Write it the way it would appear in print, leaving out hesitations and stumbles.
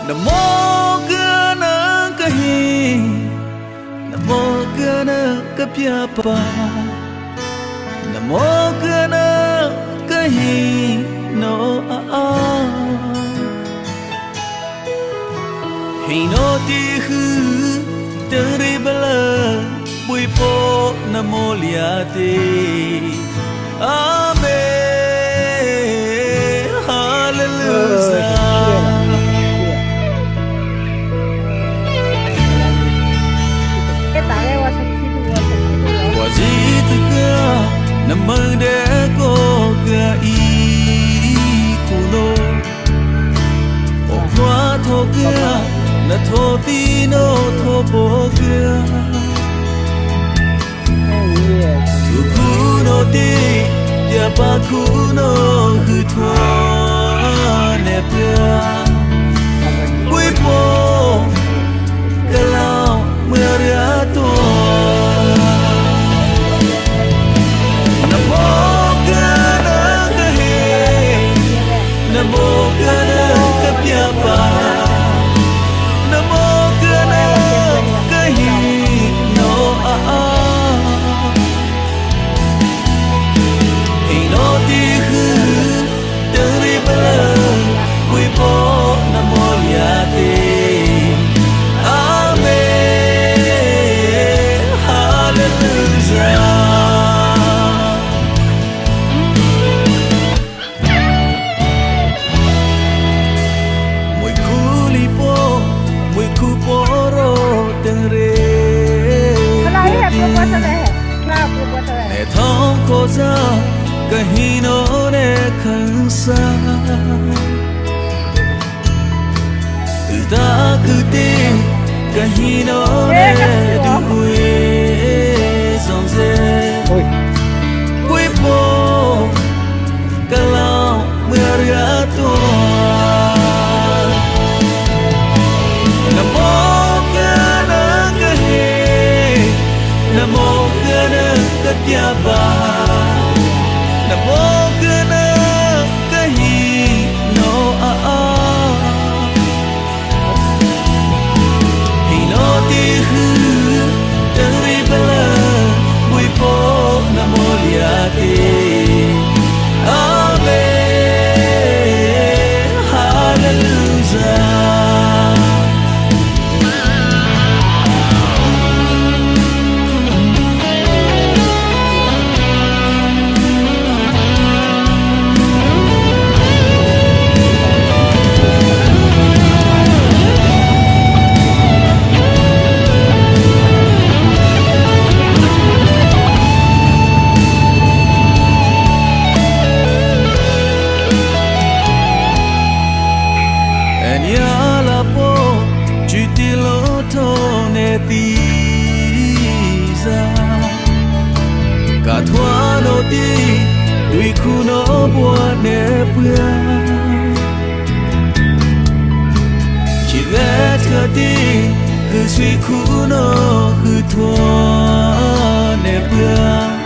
Namo kana kahi Namo kana kapyapa Namo kana kahi no Hino tihu teribala Bui po namo liate Amen Hallelujah Wazituka namande ko ka ikuno Okwa toka na totino topoka Tukuno te yapakuno hutwa nepya Wipo kalau meriato Kahino ne kansa Tuda kute kahino ne duwe Zonze Wipo Kalau meriato Namo kana kahe Namo kana katyaba Namo kana kahi no Hino tihu teribala Wipo namo liate Amen Hallelujah Katwano di Dui kuno buane pia Chilet kati Kusui kuno Kutwane pia